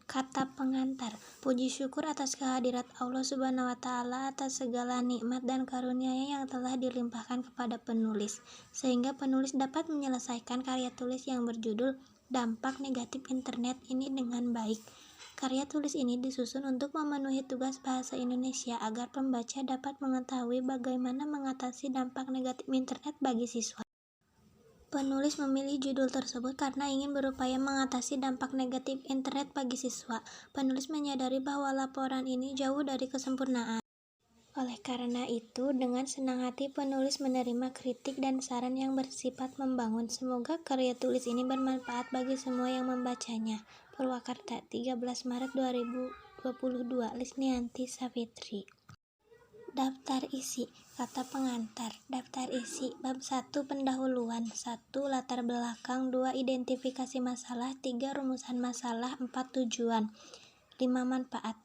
Kata pengantar, puji syukur atas kehadirat Allah Subhanahu wa Ta'ala atas segala nikmat dan karunia-Nya yang telah dilimpahkan kepada penulis, sehingga penulis dapat menyelesaikan karya tulis yang berjudul Dampak Negatif Internet ini dengan baik. Karya tulis ini disusun untuk memenuhi tugas bahasa Indonesia agar pembaca dapat mengetahui bagaimana mengatasi dampak negatif internet bagi siswa. Penulis memilih judul tersebut karena ingin berupaya mengatasi dampak negatif internet bagi siswa. Penulis menyadari bahwa laporan ini jauh dari kesempurnaan. Oleh karena itu, dengan senang hati penulis menerima kritik dan saran yang bersifat membangun. Semoga karya tulis ini bermanfaat bagi semua yang membacanya. Purwakarta, 13 Maret 2022. Lisnianti Savitri. Daftar isi. Kata pengantar. Daftar isi. Bab 1 pendahuluan. 1 latar belakang. 2 identifikasi masalah. 3 rumusan masalah. 4 tujuan. 5 manfaat.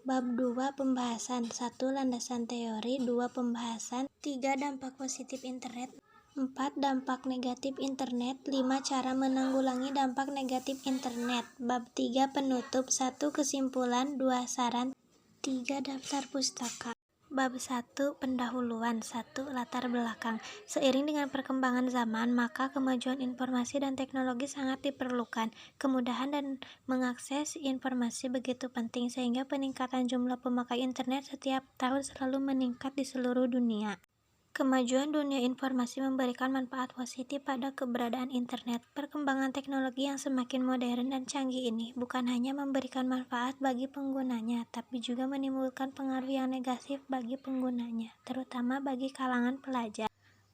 Bab 2 pembahasan. 1 landasan teori. 2 pembahasan. 3 dampak positif internet. 4 dampak negatif internet. 5 cara menanggulangi dampak negatif internet. Bab 3 penutup. 1 kesimpulan. 2 saran. 3 daftar pustaka. Bab 1 pendahuluan. 1 latar belakang. Seiring dengan perkembangan zaman, maka kemajuan informasi dan teknologi sangat diperlukan. Kemudahan dan mengakses informasi begitu penting sehingga peningkatan jumlah pemakai internet setiap tahun selalu meningkat di seluruh dunia. Kemajuan dunia informasi memberikan manfaat positif pada keberadaan internet. Perkembangan teknologi yang semakin modern dan canggih ini bukan hanya memberikan manfaat bagi penggunanya, tapi juga menimbulkan pengaruh yang negatif bagi penggunanya, terutama bagi kalangan pelajar.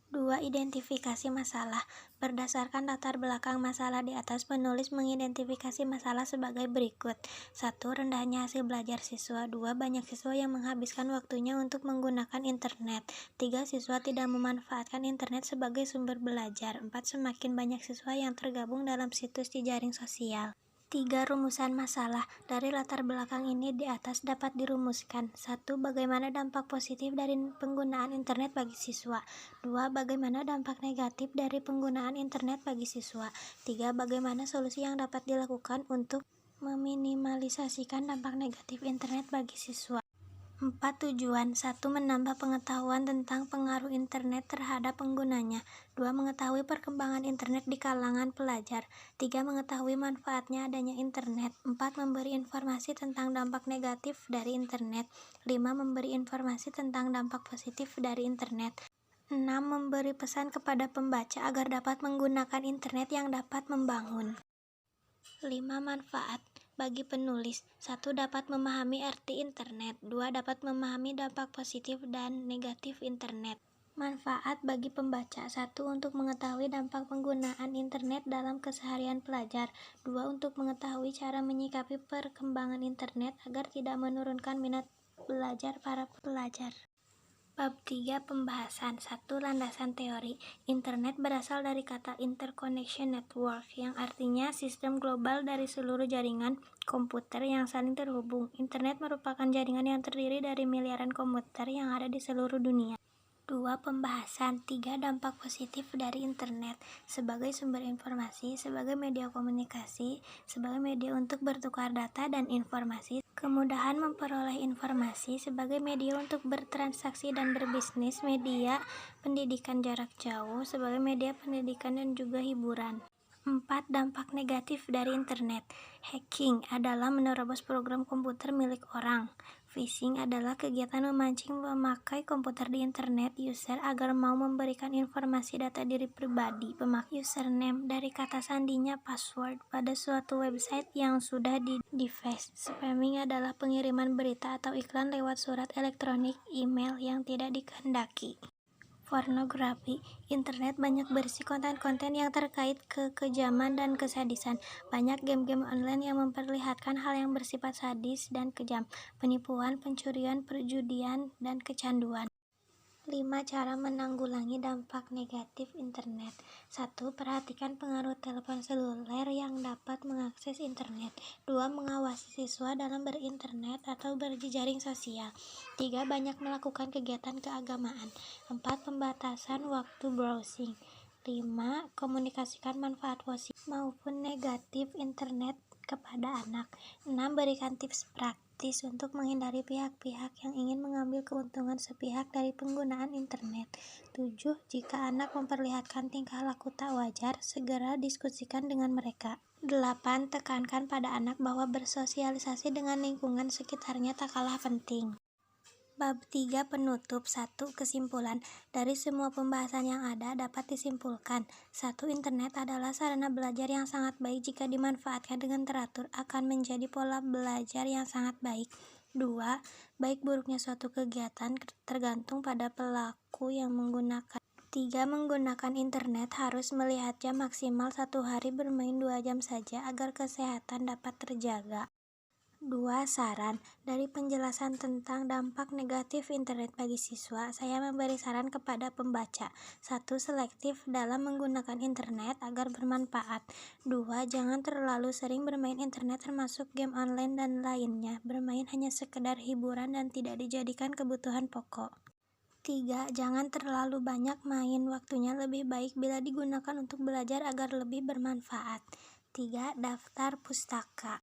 2 identifikasi masalah. Berdasarkan latar belakang masalah di atas, penulis mengidentifikasi masalah sebagai berikut. 1 rendahnya hasil belajar siswa. 2 banyak siswa yang menghabiskan waktunya untuk menggunakan internet. 3 siswa tidak memanfaatkan internet sebagai sumber belajar. 4 semakin banyak siswa yang tergabung dalam situs di jaring sosial. 3 rumusan masalah. Dari latar belakang ini di atas dapat dirumuskan. 1 bagaimana dampak positif dari penggunaan internet bagi siswa. 2 bagaimana dampak negatif dari penggunaan internet bagi siswa. 3 bagaimana solusi yang dapat dilakukan untuk meminimalisasikan dampak negatif internet bagi siswa. 4 tujuan. 1 menambah pengetahuan tentang pengaruh internet terhadap penggunanya. 2 mengetahui perkembangan internet di kalangan pelajar. 3 mengetahui manfaatnya adanya internet. 4 memberi informasi tentang dampak negatif dari internet. 5 memberi informasi tentang dampak positif dari internet. 6 memberi pesan kepada pembaca agar dapat menggunakan internet yang dapat membangun. 5 manfaat bagi penulis. 1 dapat memahami arti internet. 2 dapat memahami dampak positif dan negatif internet. Manfaat bagi pembaca. 1 untuk mengetahui dampak penggunaan internet dalam keseharian pelajar. 2 untuk mengetahui cara menyikapi perkembangan internet agar tidak menurunkan minat belajar para pelajar. Bab 3 pembahasan. 1 landasan teori. Internet berasal dari kata interconnection network yang artinya sistem global dari seluruh jaringan komputer yang saling terhubung. Internet merupakan jaringan yang terdiri dari miliaran komputer yang ada di seluruh dunia. 2 pembahasan. 3 dampak positif dari internet sebagai sumber informasi, sebagai media komunikasi, sebagai media untuk bertukar data dan informasi, kemudahan memperoleh informasi, sebagai media untuk bertransaksi dan berbisnis, media pendidikan jarak jauh, sebagai media pendidikan dan juga hiburan. 4 dampak negatif dari internet. Hacking adalah menerobos program komputer milik orang. Phishing adalah kegiatan memancing pemakai komputer di internet user agar mau memberikan informasi data diri pribadi pemakai username dari kata sandinya password pada suatu website yang sudah di-device. Spamming adalah pengiriman berita atau iklan lewat surat elektronik, email yang tidak dikehendaki. Pornografi. Internet banyak berisi konten-konten yang terkait kekejaman dan kesadisan. Banyak game-game online yang memperlihatkan hal yang bersifat sadis dan kejam, penipuan, pencurian, perjudian, dan kecanduan. 5 cara menanggulangi dampak negatif internet. 1. Perhatikan pengaruh telepon seluler yang dapat mengakses internet. 2. Mengawasi siswa dalam berinternet atau berjejaring sosial. 3. Banyak melakukan kegiatan keagamaan. 4. Pembatasan waktu browsing. 5. Komunikasikan manfaat positif maupun negatif internet kepada anak. 6. Berikan tips praktis untuk menghindari pihak-pihak yang ingin mengambil keuntungan sepihak dari penggunaan internet. 7. Jika anak memperlihatkan tingkah laku tak wajar, segera diskusikan dengan mereka. 8. Tekankan pada anak bahwa bersosialisasi dengan lingkungan sekitarnya tak kalah penting. Bab 3 penutup. 1. Kesimpulan. Dari semua pembahasan yang ada dapat disimpulkan. 1. Internet adalah sarana belajar yang sangat baik jika dimanfaatkan dengan teratur akan menjadi pola belajar yang sangat baik. 2. Baik buruknya suatu kegiatan tergantung pada pelaku yang menggunakan. 3. Menggunakan internet harus melihat jam maksimal 1 hari bermain 2 jam saja agar kesehatan dapat terjaga. 2. Saran. Dari penjelasan tentang dampak negatif internet bagi siswa, saya memberi saran kepada pembaca. 1. Selektif dalam menggunakan internet agar bermanfaat. 2. Jangan terlalu sering bermain internet termasuk game online dan lainnya. Bermain hanya sekedar hiburan dan tidak dijadikan kebutuhan pokok. 3. Jangan terlalu banyak main, waktunya lebih baik bila digunakan untuk belajar agar lebih bermanfaat. 3. Daftar pustaka.